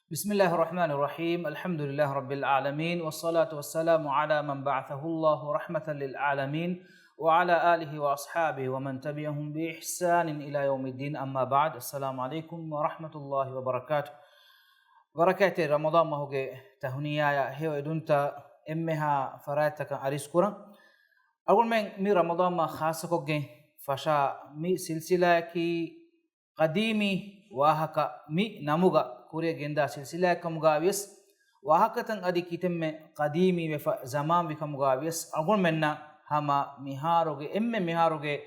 بسم الله الرحمن الرحيم. الحمد لله رب العالمين، والصلاة والسلام على من بعثه الله رحمة للعالمين وعلى آله وأصحابه ومن تبعهم بإحسان إلى يوم الدين. أما بعد، السلام عليكم ورحمة الله وبركاته. بركات رمضان ما هو تهنيا هي ودونتا إمها فراتك أريسكورا. أقول من مي رمضان ما خاصة كوجين فشا مي سلسلة كي قديمي واهك مي نموغا كوريا جندا سلسلة كمغاويس واهكتن أدي كتم قديمي وف زمان بكمغاويس. أقول منا هما مهاروغي مهاروغي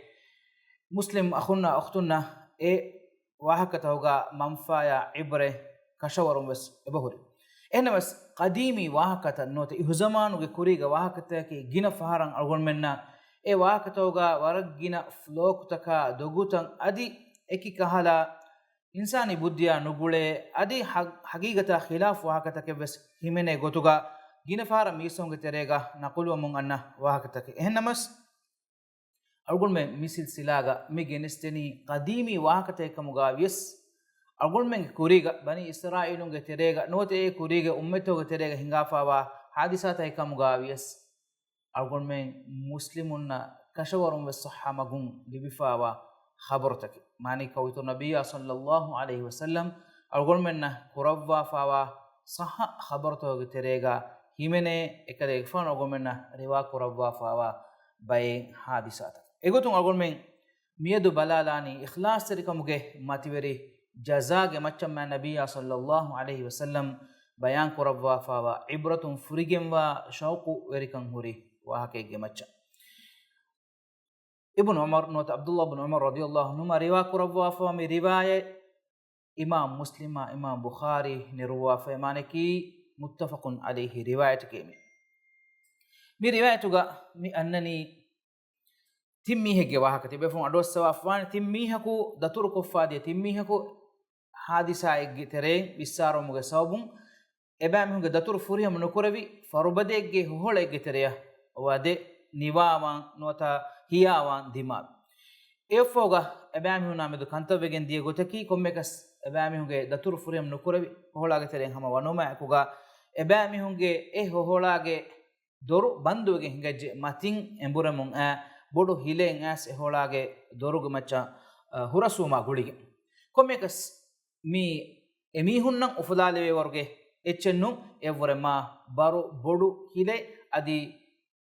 مسلم أخونا أختنا واهكتهوغا منفايا عبره كشورم بس إبهوري إنما بس قديمي واهكتا نوت إهزمانوغي كوريغا واهكتا كي جينا فهران. أقول منا واهكتهوغا ورق جينا فلوكتكا دوغوتن أدي eki kahala insani buddhiya nugule adi hagigata khilaf wahakatake bes himene gotuga gina fara misonge terega naqulu mun anna wahakatake ehnamas algul me misil silaga mi genesteni qadimi wahakate kamuga yes algul men kuriga bani israilunge terega note e kuriga ummetoge terega hingafawa hadisata kamuga yes algul men muslimunna kashawarum wes sahha magun libifawa خبرتك ماني كويتو نبي صلى الله عليه وسلم أقول منا كربوا فوا صح خبرته تريغا هيمنه إكده إكفان أقول منا روا كربوا فوا باي حادثات إيغوتون أقول من ميدو بلالاني إخلاص تريكا مجه ماتيوري جزاء مچم نبي صلى الله عليه وسلم بيان كربوا فوا عبرة فريجم وشوق وريكم هوري وهكذا مچم ابن عمر نوت عبد الله بن عمر رضي الله عنهما روا كروا فمي رواية إمام مسلم إمام بخاري نروا فمانكي متفق عليه رواية كيمي مي رواية مي أنني تميه جواها كتير بفهم أدوس سوافان تميه كو دتور كفادي تميه كو حادثة إجترين بيسارو مجسوبون إبامه دتور فوريه منكوربي فربدي إجه هو إجتريه وده نواما نوتا hiyawan dimab efoga ebami huna medu kantavegen die gotaki kommekas ebami hunge datur furiyam nukurevi hoholage teren hama wanoma akuga ebami hunge hoholage doru banduwege hingaje matin emburamun bodu hilen as hoholage doruge macha hurasuma gulige kommekas mi emi hunnan ufudalewe worge echennu evvorema baru bodu hile adi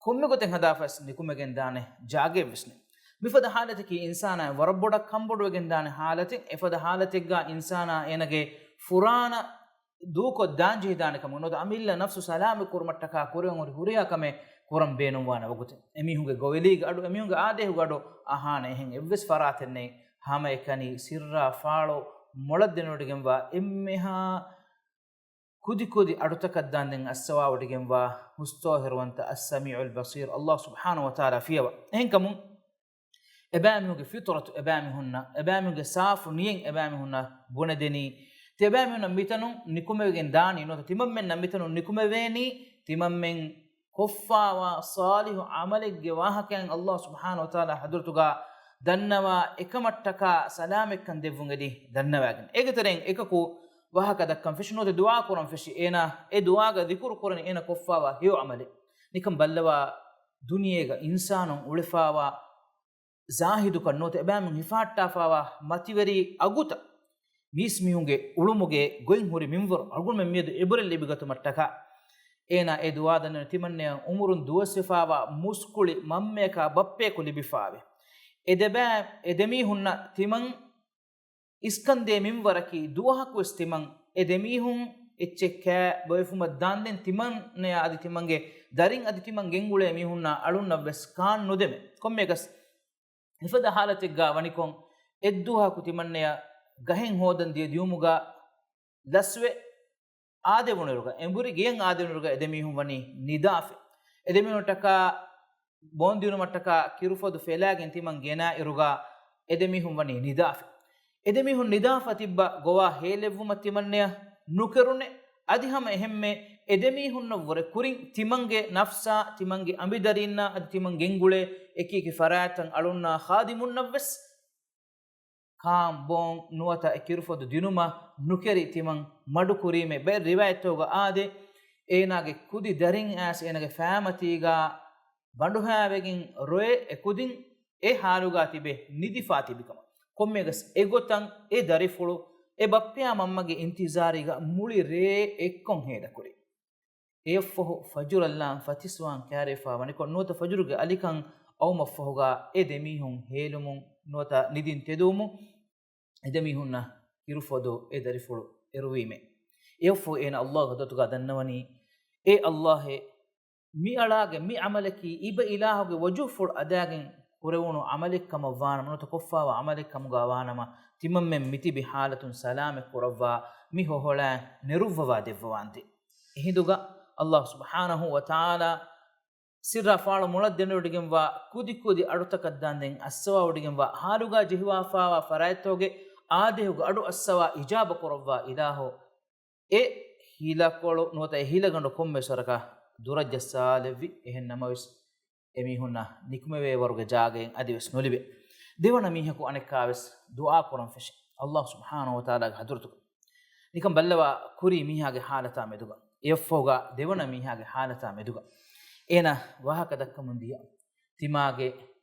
komme goten hadafas nikumegen dane jage visne mifada halatiki insana warabboda kambodugen dane halatin efada halatigga insana enage furana duko danje dane kam noda amilla nafsu salam kurmattaka kuren ori huriya kame kuram beenum wana wagute emi hunge goweliga adu emi hunge ade hugado ahane hen evves faratenne hama ekani sirra faalo moladdenodigenwa emmeha كودي كودي أرتكت داندن السوا وديجنوا مستوهر وانت السميع البصير الله سبحانه وتعالى فيها هنكم إبامه فطرة إبامهن إبامه ساف نين إبامهن بندني تبامهن ميتنو نكمل داني نو تممن ميتنو نكمل ويني تممن كفا وصالح عملك جواها كان الله سبحانه وتعالى حضرتك دنوا إكمتك سلامك كان دفعندي دنوا إجترين إككو وهكذا كان فيش نود دعاء قرآن فيش إنا دعاء ذكر قرآن إنا كفوا وهيو عمله نكم بلوا دنيا إنسان ولفوا زاهد كنوت إبام هفات تافوا ماتيوري أغوتا ميس ميونجي علومجي غين هوري منفر أقول من ميد إبر اللي بيجتو مرتكا إنا دعاء دنا تمنى عمرن دوسفوا مسكولي ممّيكا ببّيكولي بفاوي إدمي هنا تمن iskande minwaraki duwahak wes timan edemihun echekka boyfuma danden timan ne adi timange darin adi timan gengule mihunna alunna wes kan nodeme kommegas ifada halategga wanikon edduha ku timanne gahen hodan die diumuga laswe adevunuruga emburi gen adevunuruga edemihun wani nidafe edemihunataka bondinu mattaka kirufodu felagen timan gena iruga edemihun wani nidafe edemihun nidafatibba gowa helevuma timanneya nukerune adihama ehemme edemihunna wore kurin timange nafsa timange ambidarinna adi timangengule ekiki faratan alunna khadimunna wes com ಬೋಂ ನುವತ ಕಿರುಫದು ದಿನುಮ ನುಕೆರಿ ತಿಮಂ ಮಡು ಕುರಿಮೆ ಬೆ ರಿವಾಯತ್ತೋಗ ಆದೆ ಏನಾಗೆ ಕುದಿ ದರಿಂ ಆಸ್ ಏನಾಗೆ ಫ್ಯಾಮತಿಗ ಬಂಡು ಹಾವೆಗಿನ್ ರೋಯೆ ಎಕುದಿನ್ ಎ ಹಾಲುಗಾ ತಿಬೆ ನಿದಿಫಾ ತಿಬಿಕಮ ಕೊಮ್ಮೆಗಸ್ ಎಗೊತಂ ಎ ದರಿಫುಳು ಎ ಬಪ್ಪಿಯ ಮಮ್ಮಗೆ ಇಂತಿಜಾರಿಗ ಮುಳಿ ರೇ ಎಕ್ಕೊಂ ಹೇಡ ಕುರಿ ಎಫ್ಫಹು ಫಜುರಲ್ಲಾಂ ಫತಿಸ್ವಾಂ ಕ್ಯಾರಿಫಾ ವನಿಕೊ ನುವತ ಫಜುರುಗೆ ಅಲಿಕಂ ಔಮಫಹುಗ ಎ ದೆಮೀಹುಂ ಹೇಲುಮುಂ ನುವತ ನಿದಿನ್ ತೆದೂಮು ಎದೆಮೀಹುನ್ನ ಇರುಫದು ಎ ದರಿಫುಳು ಎರುವೀಮೆ ಎಫ್ಫು ಏನ ಅಲ್ಲಾಹ್ ಹದತುಗ ದನ್ನವನಿ ಎ ಅಲ್ಲಾಹೆ ಮಿ ಅಳಾಗೆ ಮಿ ಅಮಲಕಿ ಇಬ ಇಲಾಹುಗೆ ವಜುಫುಳು ಅದಾಗೆನ್ ಕುರೆವುಣು ಅಮಲಿಕ್ಕಮ ವಾನಮ ನುತ ಕೊಫ್ಫಾವ ಅಮಲಿಕ್ಕಮುಗ ವಾನಮ ತಿಮ್ಮಮ್ಮೆ ಮಿತಿಬಿ ಹಾಲತುನ್ ಸಲಾಮೆ ಕುರವ್ವ ಮಿ ಹೊಹೊಳ ನೆರುವ್ವವ ದೆವ್ವವಾಂತಿ ಹಿಂದುಗ ಅಲ್ಲಾಹ್ ಸುಬ್ಹಾನಹು ವ ತಆಲಾ ಸಿರ್ರ ಫಾಳ ಮುಳದ್ದೆನುಡಿಗೆಂವ ಕುದಿ ಕುದಿ ಅಡುತಕದ್ದಾಂದೆಂ ಅಸ್ಸವ ಉಡಿಗೆಂವ ಹಾಲುಗ ಜಿಹ್ವಾಫಾವ ಫರಾಯತ್ತೋಗೆ ಆದೆಹುಗ ಅಡು ಅಸ್ಸವ ಇಜಾಬ ಕುರವ್ವ ಇಲಾಹು ಎ ಹೀಲಕೊಳು ನುವತ ಹೀಲಗಂಡು ಕೊಮ್ಮೆ ಸೊರಕ ದುರಜ್ಜಸ್ಸಾಲೆವ್ವಿ ಎಹೆನ್ ನಮವಿಸ್ ಎಮೀಹುನ್ನ ನಿಕ್ಮೆವೆ ವರುಗೆ ಜಾಗೆಂ ಅದಿವೆಸ್ ನೊಲಿವೆ ದೇವನ ಮೀಹಕು ಅನೆಕ್ಕಾವೆಸ್ ದುಆ ಕುರಂ ಫೆಶೆ ಅಲ್ಲಾಹ್ ಸುಬ್ಹಾನಹು ವ ತಆಲಾಗ ಹದುರುತುಗ ನಿಕಂ ಬಲ್ಲವ ಕುರಿ ಮೀಹಾಗೆ ಹಾಲತಾ ಮೆದುಗ ಎಫ್ಫೋಗ ದೇವನ ಮೀಹಾಗೆ ಹಾಲತಾ ಮೆದುಗ ಏನ ವಾಹಕ ದಕ್ಕ ಮುಂದಿಯ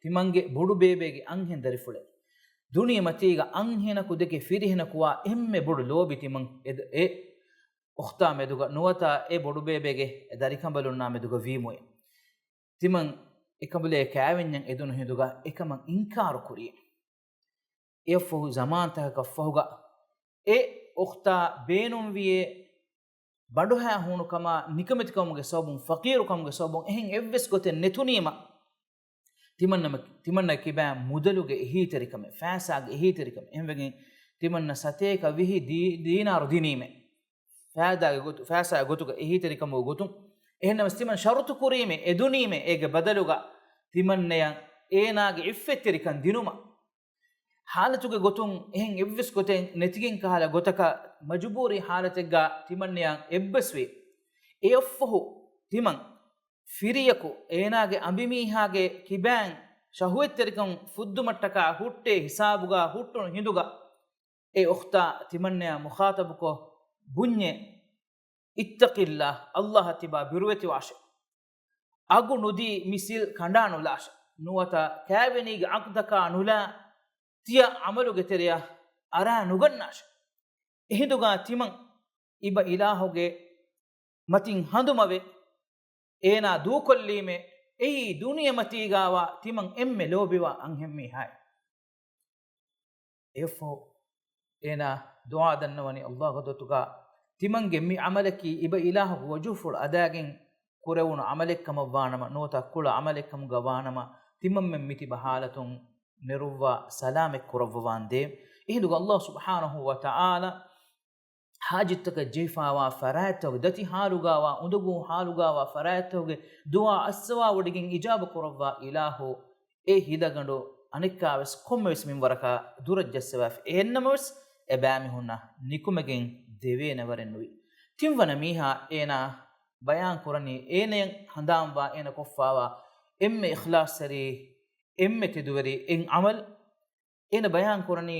ತಿಮಂಗೆ ಬುಡು ಬೇಬೆಗೆ ಅಂಹೆನ್ ದರಿಫುಳೆ ದುನಿಯ ಮತೀಗ ಅಂಹೆನ ಕುದೆಗೆ ಫಿರಿಹೆನ ಕುವ ಎಮ್ಮೆ ಬುಡು ಲೋಬಿ ತಿಮಂ ಎ ಉಖ್ತಾ ಮೆದುಗ ನುವತ ಎ ಬುಡು ಬೇಬೆಗೆ ದರಿಕಂಬಲುನ್ನ ಮೆದುಗ ವೀಮುಯೆ ತಿಮಂ එකබලේ කෑවෙන්යන් එදුණු හිදුගා එකමං ඉන්කාරු කුරිය එෆහු ජමාන්තහක ෆහුගා ඒ උඛ්තා බේනුම් වියේ බඩුහා හුණුකම නිකමතිකමුගේ සෝබුන් ෆකීරුකමුගේ සෝබුන් එහෙන් එව්වෙස් ගොතෙන් නෙතුනීම තිමන්න කිබෑ මුදලුගේ එහිතරිකම ෆෑසාගේ එහිතරිකම එහෙන්වගෙන් තිමන්න සතේක විහි දීනාරු දිනීමේ ෆෑසාගේ ගොතුක එහිතරිකම ගොතුන් එහෙනම් තිමන් ෂරුතු කුරීමේ එදුනීමේ ඒගේ බදලුගා තිමන්නයන් ඒනාගේ ඉෆ්ෆෙත්තරිකන් දිනුම ಹಾಲತುಗೆ ಗೊತ್ತುಂ ಎಹೆಂ ಎವ್ವೆಸ್ ಗೊತೆಂ ನೆತಿಗೆಂ ಕಾಲ ಗೊತಕ ಮಜಬೂರಿ ಹಾಲತೆಗ್ಗ ತಿಮನ್ನೆಯಂ ಎಬ್ಬಸ್ವಿ ಎಫ್ಫಹು ತಿಮಂ ಫಿರಿಯಕು ಏನಾಗೆ ಅಂಬಿಮೀಹಾಗೆ ಕಿಬ್ಯಾಂ ಶಹುವೆತ್ತರಿಕಂ ಫುದ್ದು ಮಟ್ಟಕ ಹುಟ್ಟೆ ಹಿಸಾಬುಗ ಹುಟ್ಟುನು ಹಿಂದುಗ ಎ ಉಖ್ತಾ ತಿಮನ್ನೆಯ ಮುಖಾತಬುಕೊ ಬುನ್ಯೆ ಇತ್ತಕಿಲ್ಲ ಅಲ್ಲಾಹ ತಿಬಾ ಬಿರುವೆತಿ ವಾಶೆ ಅಗು ನುದಿ ಮಿಸಿಲ್ ಕಂಡಾನು ಲಾಶ ನುವತ ಕ್ಯಾವೆನಿಗೆ ಅಕ್ದಕ ನುಲಾ ತಿಯ ಅಮಲುಗೆ ತೆರೆಯ ಅರ ನುಗನ್ನಾಶ ಎಹಿಂದುಗ ತಿಮಂ ಇಬ ಇಲಾಹುಗೆ ಮತಿಂ ಹಂದುಮವೆ ಏನ ದೂಕೊಲ್ಲೀಮೆ ಎಹಿ ದುನಿಯ ಮತೀಗಾವ ತಿಮಂ ಎಮ್ಮೆ ಲೋಬಿವ ಅಂಹೆಮ್ಮಿ ಹಾಯ್ ಎಫೋ ಏನ ದುಆ ದನ್ನವನಿ ಅಲ್ಲಾಹ್ ಗದತುಗ ತಿಮಂಗೆ ಮಿ ಅಮಲಕಿ ಇಬ ಇಲಾಹುಗೆ ವಜೂಫುಲ್ ಅದಾಗೆನ್ ಕುರೆವುನು ಅಮಲೆಕ್ಕಮ ವಾನಮ ನೋತ ಕುಳ ಅಮಲೆಕ್ಕಮ ಗವಾನಮ ತಿಮಮ್ಮೆ ಮಿತಿ ಬಹಾಲತುಂ ನೆರುವ್ವ ಸಲಾಮೆ ಕುರವ್ವಾಂದೆ ಇಹಿಂದುಗ ಅಲ್ಲಾಹ್ ಸುಬ್ಹಾನಹು ವ ತಆಲಾ ಹಾಜಿತ್ತಕ ಜೈಫಾವ ಫರಾಯತ್ತೋಗೆ ದತಿ ಹಾಲುಗಾವ ಉದುಗು ಹಾಲುಗಾವ ಫರಾಯತ್ತೋಗೆ ದುಆ ಅಸ್ಸವಾ ಒಡಿಗಿನ್ ಇಜಾಬ ಕುರವ್ವ ಇಲಾಹು ಎ ಹಿಲಗಂಡು ಅನಿಕ್ಕಾವೆಸ್ ಕೊಮ್ಮೆವೆಸ್ ಮಿಂವರಕ ದುರಜ್ಜಸ್ಸವಾಫ್ ಎನ್ನಮವೆಸ್ ಎಬಾಮಿ ಹುನ್ನ ನಿಕುಮೆಗೆನ್ ದೇವೇನವರೆನ್ನುವಿ ತಿಂವನ ಮೀಹಾ ಏನ ಬಯಾನ್ ಕುರನಿ ಏನೆಯಂ ಹಂದಾಂವಾ ಏನ ಕೊಫ್ಫಾವಾ ಎಮ್ಮೆ ಇಖ್ಲಾಸ್ ಸರಿ ಎಮ್ಮೆ ತಿದುವರಿ ಎಂ ಅಮಲ್ ಏನ ಬಯಾನ್ ಕುರನಿ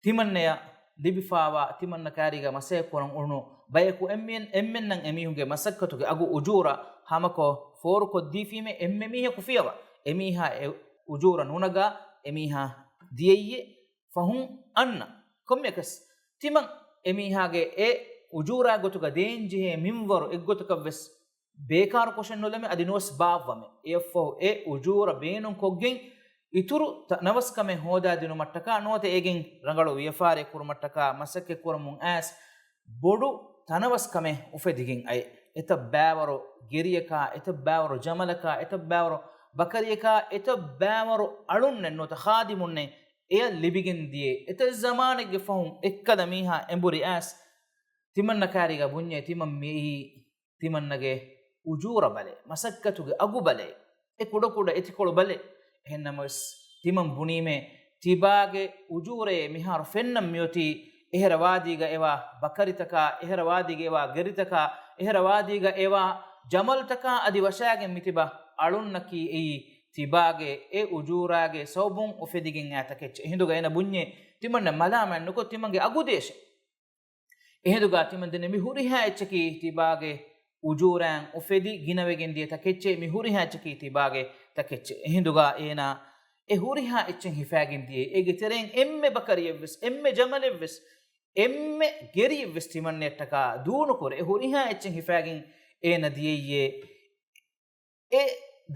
ತಿಮನ್ನೆಯ ದಿಬಿಫಾವಾ ತಿಮನ್ನ ಕ್ಯಾರಿಗ ಮಸೆ ಕುರಂ ಉಣು ಬಯಕು ಎಮ್ಮೆನ್ನಂ ಎಮೀಹುಗೆ ಮಸಕ್ಕತುಗೆ ಅಗು ಉಜೂರ ಹಮಕೋ ಫೋರುಕೊ ದೀಫೀಮೆ ಎಮ್ಮೆ ಮೀಹ ಕುಫಿಯವ ಎಮೀಹಾ ಉಜೂರ ನುನಗ ಎಮೀಹಾ ದಿಯಯ್ಯೆ ಫಹುಂ ಅನ್ನ ಕೊಮ್ಮೆಕಸ್ ತಿಮಂ ಎಮೀಹಾಗೆ ಎ ಉಜೂರ ಗೊತುಗ ದೇಂಜಿಹೆ ಮಿಂವರು ಎಗ್ಗೊತುಕವೆಸ್ ಬೇಕಾರು ಕ್ವಶನ್ ನೊಲೆಮೆ ಅದಿನೋಸ್ ಬಾವಮೆ ಎಫ್ಫೋ ಎ ಉಜೂರ ಬೇನುಂ ಕೊಗ್ಗೆನ್ ಇತುರು ನವಸ್ಕಮೆ ಹೋದಾದಿನು ಮಟ್ಟಕ ನೋತೆ ಏಗೆನ್ ರಂಗಳು ವಿಯಫಾರೆ ಕುರು ಮಟ್ಟಕ ಮಸಕ್ಕೆ ಕುರಮುಂ ಆಸ್ ಬೊಡು ತನವಸ್ಕಮೆ ಉಫೆದಿಗೆನ್ ಐ ಎತ ಬ್ಯಾವರು ಗೆರಿಯಕ ಎತ ಬ್ಯಾವರು ಜಮಲಕ ಎತ ಬ್ಯಾವರು ಬಕರಿಯಕ ಎತ ಬ್ಯಾವರು ಅಳುನ್ನೆ ನೋತ ಖಾದಿಮುನ್ನೆ ಎಯ ಲಿಬಿಗೆನ್ ದಿಯೆ ಎತ ಜಮಾನೆಗೆ ಫಹುಂ ಎಕ್ಕದ ಮೀಹಾ ಎಂಬುರಿ ಆಸ್ ತಿಮನ್ನ ಕಾರಿಗ ಬುನ್ಯೆ ತಿಮಂ ಮೀಹಿ ತಿಮನ್ನಗೆ ಉಜೂರ ಬಲೆ ಮಸಕ್ಕತುಗೆ ಅಗು ಬಲೆ ಎ ಕುಡ ಎತಿಕೊಳು ಬಲೆ ಹೆನ್ನಮಸ್ ತಿಮಂ ಬುನೀಮೆ ತಿಬಾಗೆ ಉಜೂರೆ ಮಿಹಾರು ಫೆನ್ನಂ ಮ್ಯೋತಿ ಎಹರವಾದಿಗ ಎವಾ ಬಕರಿತಕ ಎಹರವಾದಿಗೆ ಎವಾ ಗೆರಿತಕ ಎಹರವಾದಿಗ ಎವಾ ಜಮಲ್ತಕ ಅದಿ ವಶಾಗೆ ಮಿತಿಬ ಅಳುನ್ನಕಿ ಈ ತಿಬಾಗೆ ಎ ಉಜೂರಾಗೆ ಸೌಬುಂ ಉಫೆದಿಗೆನ್ ಆತಕೆಚ್ಚ ಹಿಂದುಗ ಎನ ಬುನ್ಯೆ timanna malaman nuko timange agudeshe eheduga timandene mi huriha echki tibage ujuran ufedi ginawegen die takecce mi huriha echki tibage takecce eheduga ena e huriha echen hifagin die ege tereng emme bakariyevs emme jamalevs emme geriyevs timanne taka duunu kor e huriha echen hifagin ena dieye e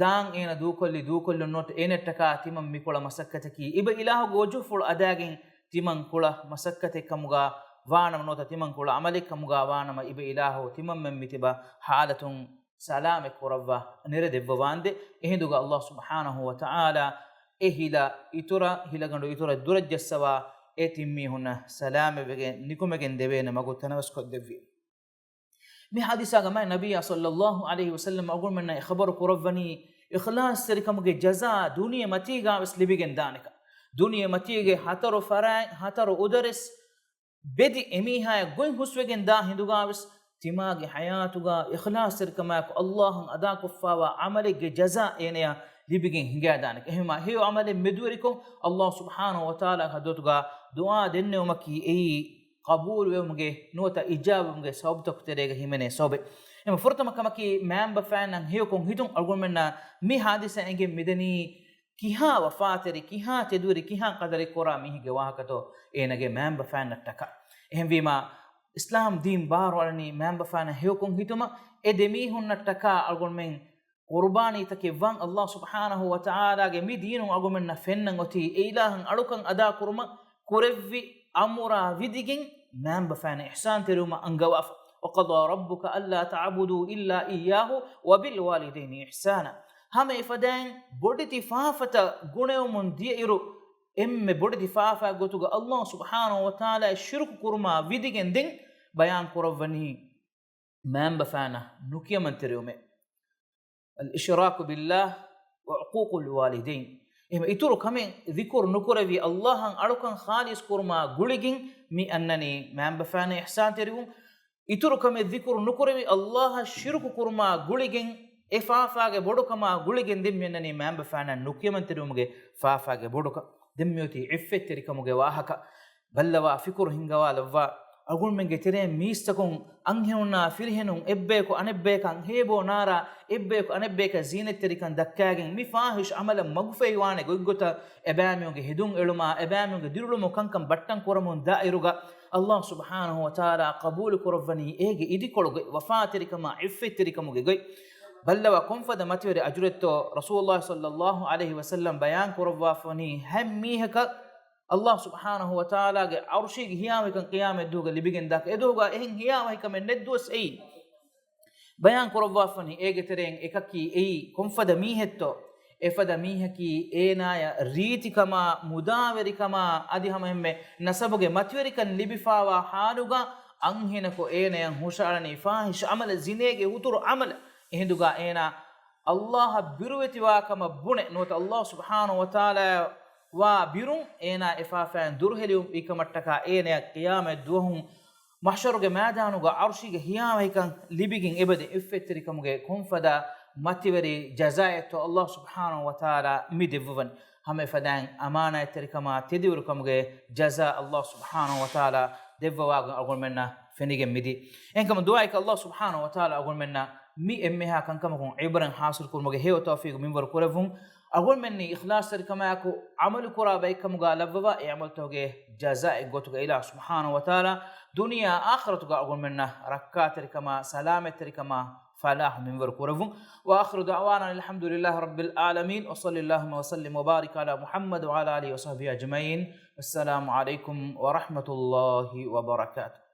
dang ena dukolli not enettaka timam mikola masakkataki iba ilahu goju ful adagin timam kula masakkate kamuga waanam nota timam kula amalik kamuga waanama iba ilahu timam mem mitiba halatun salame koravva nere devva wande ehinduga Allah subhanahu wa ta'ala ehila itura hilagandu itura durajjasawa etimmi hunna salame wegen nikumegen devena magu tanawas koddevi mi hadisa gama nabiya sallallahu alaihi wasallam agul menna khabar kuravani ikhlas serikamuge jaza duniya matiga islibigen danaka duniya matige hataru farai hataru udaris bedi emiha goin huswegen da hindugavis timage hayatuga ikhlas serikamak allah ada kuffawa amalige jaza eneya libigen hinga danaka ehma hiyo amale meduriko allah subhanahu wa taala hadotuga dua denne umaki ei qabul wemge nota ijabumge sabtak terega himene sobe em furtama kamaki mamba fanan hiyo kon hitun argumenna mi hadisa enge midani kiha wafateri kiha teduri kiha qadari kora mihige wahakato enage mamba fanattaka ehem wima islam din barwalani mamba fana hiyo kon hituma edemi hunnattaka argumen qurbani takevwan allah subhanahu wa ta'ala ge mi dinu argumenna fennan oti ilahan alukan ada kurma kurevvi amura vidigin namba fana ihsan teruma angawaf وقضى ربك الا تعبدوا الا اياه وبالوالدين احسانا هم افدان بودتي فافتا غنيومن ديرو ام بودتي فافا غوتوغ الله سبحانه وتعالى شرك كرما vidigen den bayan kurawani namba fana nukiyaman teruma الاشراك بالله وعقوق الوالدين ema ituru kamen dhikr nukurevi allahan alukan khalis kurma guligin mi annani mamba fana ihsan terivun ituru kamen dhikr nukurevi allah shirku kurma guligin efafaage bodukama guligin dimmennani mamba fana nukiyaman terivumuge fafaage boduka demmyoti iffet terikamuge wahaka ballawa fikur hingawa lavwa agul menge tere mistakon anghunna firhenun ebbeko anebbekan hebo nara ebbeko anebbeka zinet terikan dakkagen mi fahish amala magfeywane goggota ebamiyuge hidun eluma ebamiyuge dirulumu kankam battan koramun dairuga allah subhanahu wa taala qabul kuravani ege idikologe wafaterikama iffeterikamuge goy ballawa konfada mativere ajuretto rasulullah sallallahu alaihi wasallam bayan kuravafani hammihaka Allah subhanahu wa ta'ala ge arshi ge hiyame kan qiyamah duga libigen dak edoga ehin hiyame kam neddos ei bayan korwafani ege tereng ekaki ei konfada mihetto efada mihaki enaya ritikama mudaverikama adihama hemme nasabuge matwerikan libifawa haluga anhenako enayan husharani fahish amal zinege uturu amal ehinduga ena Allah biruwetiwa kama bune nota Allah subhanahu wa ta'ala wa birun ena ifafan durhelium ikamattaka ena qiyamah duhum mahsharuge madanuga arshiga hiyama ikan libigin ebade effetterikamuge konfada mativeri jazaa'atu Allah subhanahu wa ta'ala midevvan hame fadan amana etterikama tediurukamuge jaza Allah subhanahu wa ta'ala devwaga agolmenna fenige midi enkam duaika Allah subhanahu wa ta'ala agolmenna mi emmeha kankamakun ibran hasil kurmuge hewa tawfiq minbar kurevum agol menni ikhlas terikamaku amal kura baikamuga labwa e amal toge jazaa gotuga ila subhanahu wa ta'ala dunya akhiratuga agol menna rakkat terikama salamet terikama falah minbar kurevum wa akhiru da'wana alhamdulillahi rabbil alamin wa sallallahu wa sallim wa barik ala muhammad wa ala alihi wa sahbihi ajma'in assalamu alaikum wa rahmatullahi wa barakatuh